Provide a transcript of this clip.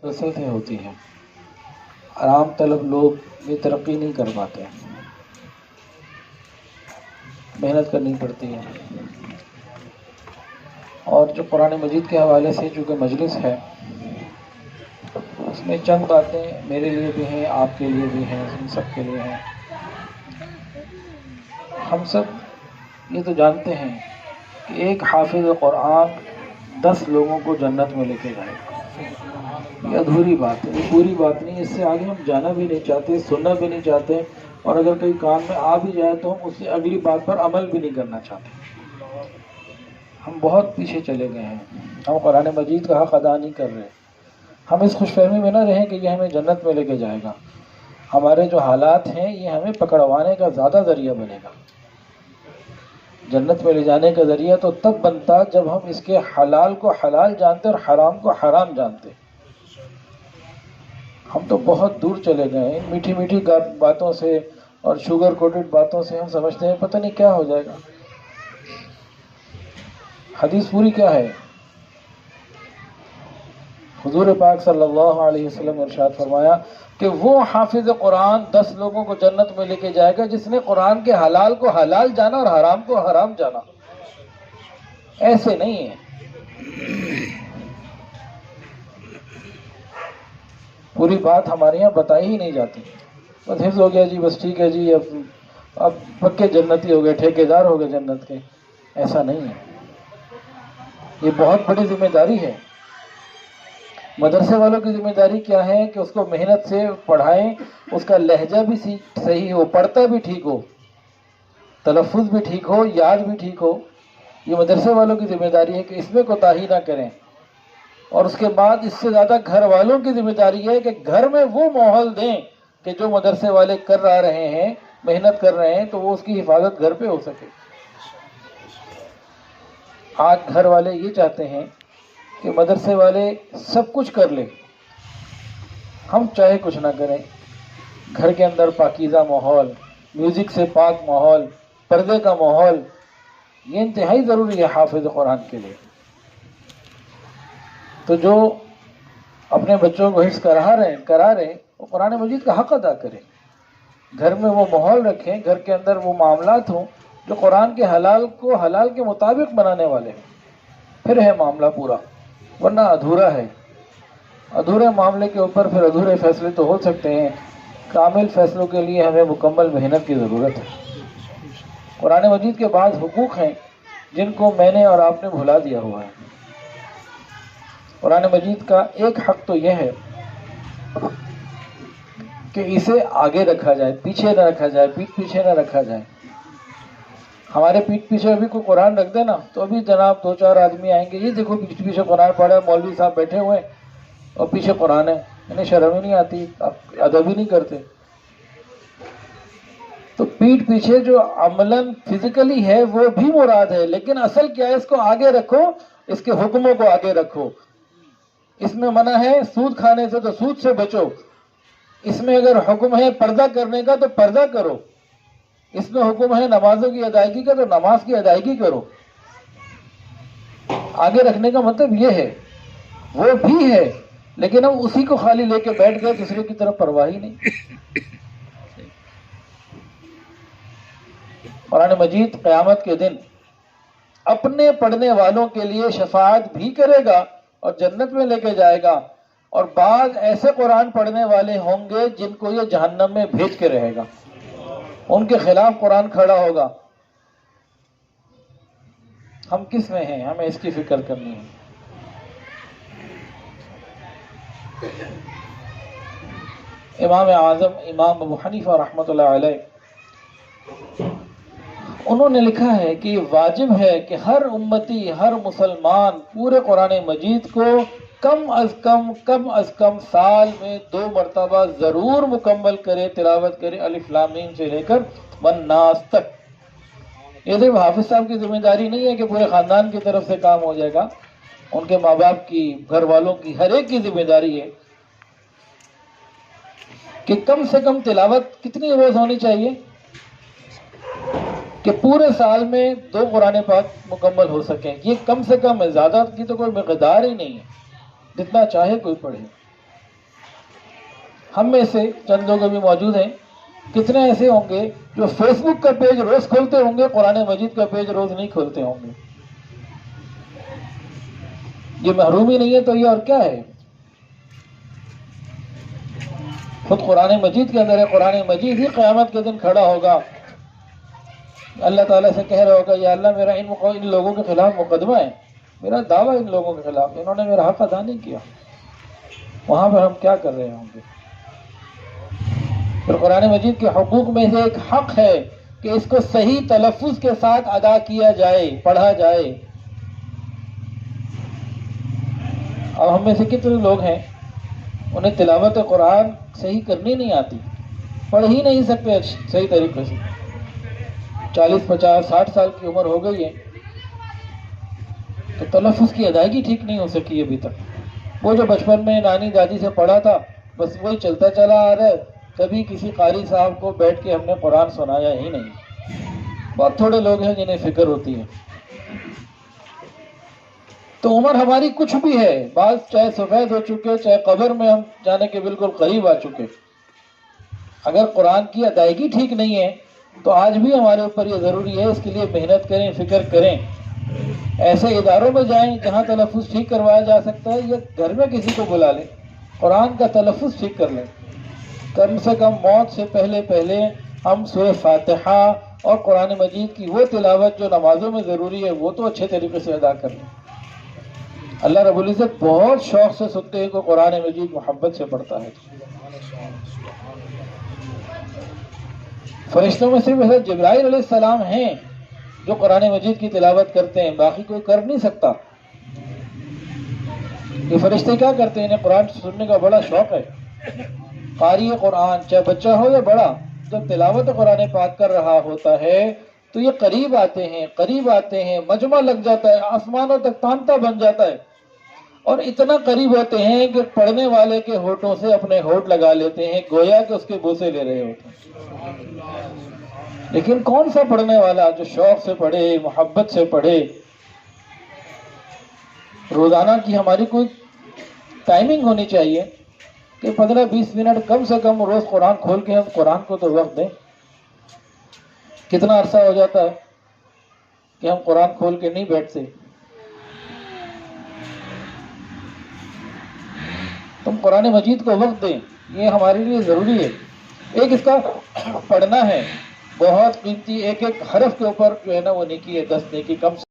مسلسل سے ہوتی ہے. آرام طلب لوگ یہ ترقی نہیں کر پاتے، محنت کرنی پڑتی ہے. اور جو قرآن مجید کے حوالے سے چونکہ مجلس ہے، اس میں چند باتیں میرے لیے بھی ہیں، آپ کے لیے بھی ہیں، ہم سب کے لیے ہیں. ہم سب یہ تو جانتے ہیں کہ ایک حافظ قرآن 10 لوگوں کو جنت میں لے کے جائے گا. یہ ادھوری بات ہے، یہ پوری بات نہیں. اس سے آگے ہم جانا بھی نہیں چاہتے، سننا بھی نہیں چاہتے، اور اگر کئی کان میں آ بھی جائے تو ہم اس سے اگلی بات پر عمل بھی نہیں کرنا چاہتے. ہم بہت پیچھے چلے گئے ہیں، ہم قرآن مجید کا حق ادا نہیں کر رہے. ہم اس خوش فہمی میں نہ رہیں کہ یہ ہمیں جنت میں لے کے جائے گا. ہمارے جو حالات ہیں یہ ہمیں پکڑوانے کا زیادہ ذریعہ بنے گا. جنت میں لے جانے کا ذریعہ تو تب بنتا جب ہم اس کے حلال کو حلال جانتے اور حرام کو حرام جانتے. ہم تو بہت دور چلے گئے ان میٹھی میٹھی باتوں سے اور شوگر کوٹڈ باتوں سے. ہم سمجھتے ہیں پتہ نہیں کیا ہو جائے گا. حدیث پوری کیا ہے؟ حضور پاک صلی اللہ علیہ وسلم نے ارشاد فرمایا کہ وہ حافظ قرآن 10 لوگوں کو جنت میں لے کے جائے گا جس نے قرآن کے حلال کو حلال جانا اور حرام کو حرام جانا. ایسے نہیں ہے. پوری بات ہمارے یہاں بتائی ہی نہیں جاتی. بس حفظ ہو گیا جی، بس ٹھیک ہے جی، اب پکے جنتی ہو گئے، ٹھیکیدار ہو گئے جنت کے. ایسا نہیں ہے. یہ بہت بڑی ذمہ داری ہے. مدرسے والوں کی ذمہ داری کیا ہے کہ اس کو محنت سے پڑھائیں، اس کا لہجہ بھی صحیح ہو، پڑھتا بھی ٹھیک ہو، تلفظ بھی ٹھیک ہو، یاد بھی ٹھیک ہو. یہ مدرسے والوں کی ذمہ داری ہے کہ اس میں کوتاہی نہ کریں. اور اس کے بعد اس سے زیادہ گھر والوں کی ذمہ داری ہے کہ گھر میں وہ ماحول دیں کہ جو مدرسے والے کر رہے ہیں، محنت کر رہے ہیں، تو وہ اس کی حفاظت گھر پہ ہو سکے. آج گھر والے یہ چاہتے ہیں کہ مدرسے والے سب کچھ کر لیں، ہم چاہے کچھ نہ کریں. گھر کے اندر پاکیزہ ماحول، میوزک سے پاک ماحول، پردے کا ماحول، یہ انتہائی ضروری ہے حافظ قرآن کے لیے. تو جو اپنے بچوں کو حفظ کرا رہے ہیں وہ قرآن مجید کا حق ادا کریں. گھر میں وہ ماحول رکھیں، گھر کے اندر وہ معاملات ہوں جو قرآن کے حلال کو حلال کے مطابق بنانے والے ہیں. پھر ہے معاملہ پورا، ورنہ ادھورا ہے. ادھورے معاملے کے اوپر پھر ادھورے فیصلے تو ہو سکتے ہیں. کامل فیصلوں کے لیے ہمیں مکمل محنت کی ضرورت ہے. قرآن مجید کے بعض حقوق ہیں جن کو میں نے اور آپ نے بھلا دیا ہوا ہے. قرآن مجید کا ایک حق تو یہ ہے کہ اسے آگے رکھا جائے، پیچھے نہ رکھا جائے، پیٹھ پیچھے نہ رکھا جائے. ہمارے پیٹھ پیچھے ابھی کوئی قرآن رکھ دے نا تو ابھی جناب 2-4 آدمی آئیں گے، یہ دیکھو پیٹھ پیچھے قرآن پڑھا، مولوی صاحب بیٹھے ہوئے اور پیچھے قرآن ہے. انہیں شرم ہی نہیں آتی، ادب ہی نہیں کرتے. تو پیٹھ پیچھے جو عملاً فزیکلی ہے وہ بھی مراد ہے، لیکن اصل کیا ہے؟ اس کو آگے رکھو، اس کے حکموں کو آگے رکھو. اس میں منع ہے سود کھانے سے تو سود سے بچو. اس میں اگر حکم ہے پردہ کرنے کا تو پردہ کرو. اس میں حکم ہے نمازوں کی ادائیگی کا تو نماز کی ادائیگی کرو. آگے رکھنے کا مطلب یہ ہے. وہ بھی ہے لیکن ہم اسی کو خالی لے کے بیٹھ گئے، دوسرے کی طرف پرواہ ہی نہیں. قرآن مجید قیامت کے دن اپنے پڑھنے والوں کے لیے شفاعت بھی کرے گا اور جنت میں لے کے جائے گا. اور بعض ایسے قرآن پڑھنے والے ہوں گے جن کو یہ جہنم میں بھیج کے رہے گا. ان کے خلاف قرآن کھڑا ہوگا. ہم کس میں ہیں؟ ہمیں اس کی فکر کرنی ہے. امام اعظم امام ابو حنیفہ رحمۃ اللہ علیہ انہوں نے لکھا ہے کہ یہ واجب ہے کہ ہر امتی، ہر مسلمان پورے قرآن مجید کو کم از کم سال میں 2 مرتبہ ضرور مکمل کرے، تلاوت کرے، الف لام میم سے لے کر والناس تک. یہ صرف حافظ صاحب کی ذمہ داری نہیں ہے کہ پورے خاندان کی طرف سے کام ہو جائے گا. ان کے ماں باپ کی، گھر والوں کی، ہر ایک کی ذمہ داری ہے کہ کم سے کم تلاوت کتنی روز ہونی چاہیے کہ پورے سال میں 2 قرآن پاک مکمل ہو سکیں. یہ کم سے کم ہے، زیادہ کی تو کوئی مقدار ہی نہیں ہے. جتنا چاہے کوئی پڑھے. ہم میں سے چند لوگ ابھی موجود ہیں، کتنے ایسے ہوں گے جو فیس بک کا پیج روز کھولتے ہوں گے، قرآن مجید کا پیج روز نہیں کھولتے ہوں گے؟ یہ محرومی نہیں ہے تو یہ اور کیا ہے؟ خود قرآن مجید کے اندر ہے، قرآن مجید ہی قیامت کے دن کھڑا ہوگا، اللہ تعالیٰ سے کہہ رہا ہوگا یا اللہ میرا ان لوگوں کے خلاف مقدمہ ہے، میرا دعویٰ ان لوگوں کے خلاف، انہوں نے میرا حق ادا نہیں کیا۔ وہاں پر ہم کیا کر رہے ہوں گے؟ پھر قرآن مجید کے حقوق میں سے ایک حق ہے کہ اس کو صحیح تلفظ کے ساتھ ادا کیا جائے، پڑھا جائے۔ اب ہم میں سے کتنے لوگ ہیں انہیں تلاوت قرآن صحیح کرنی نہیں آتی، پڑھ ہی نہیں سکتے صحیح طریقے سے، 40 50 60 سال کی عمر ہو گئی ہے تو تلفظ کی ادائیگی ٹھیک نہیں ہو سکی ابھی تک۔ وہ جو بچپن میں نانی دادی سے پڑھا تھا بس وہی چلتا چلا آ رہا ہے، کبھی کسی قاری صاحب کو بیٹھ کے ہم نے قرآن سنایا ہی نہیں۔ بہت تھوڑے لوگ ہیں جنہیں فکر ہوتی ہے۔ تو عمر ہماری کچھ بھی ہے، بعض چاہے سفید ہو چکے، چاہے قبر میں ہم جانے کے بالکل قریب آ چکے، اگر قرآن کی ادائیگی ٹھیک نہیں ہے تو آج بھی ہمارے اوپر یہ ضروری ہے، اس کے لیے محنت کریں، فکر کریں، ایسے اداروں میں جائیں جہاں تلفظ ٹھیک کروایا جا سکتا ہے، یا گھر میں کسی کو بلا لیں، قرآن کا تلفظ ٹھیک کر لیں۔ کم سے کم موت سے پہلے ہم سورہ فاتحہ اور قرآن مجید کی وہ تلاوت جو نمازوں میں ضروری ہے وہ تو اچھے طریقے سے ادا کر لیں۔ اللہ رب العزت بہت شوق سے سنتے ہیں کہ قرآن مجید محبت سے پڑھتا ہے۔ فرشتوں میں صرف حضرت جبرائیل علیہ السلام ہیں جو قرآن مجید کی تلاوت کرتے ہیں، باقی کوئی کر نہیں سکتا۔ یہ فرشتے کیا کرتے ہیں؟ انہیں قرآن سننے کا بڑا شوق ہے۔ قاری قرآن چاہے بچہ ہو یا بڑا، جب تلاوت قرآن پاک کر رہا ہوتا ہے تو یہ قریب آتے ہیں، مجمع لگ جاتا ہے، آسمانوں تک تانتا بن جاتا ہے، اور اتنا قریب ہوتے ہیں کہ پڑھنے والے کے ہونٹوں سے اپنے ہونٹ لگا لیتے ہیں، گویا کہ اس کے بوسے لے رہے ہوتے ہیں۔ لیکن کون سا پڑھنے والا جو شوق سے پڑھے، محبت سے پڑھے؟ روزانہ کی ہماری کوئی ٹائمنگ ہونی چاہیے کہ 15-20 منٹ کم سے کم روز قرآن کھول کے ہم قرآن کو تو وقت دیں۔ کتنا عرصہ ہو جاتا ہے کہ ہم قرآن کھول کے نہیں بیٹھتے۔ تم قرآن مجید کو وقت دیں، یہ ہمارے لیے ضروری ہے۔ ایک اس کا پڑھنا ہے، بہت قیمتی، ایک حرف کے اوپر جو ہے نا وہ نیکی ہے، 10 نیکی کم سے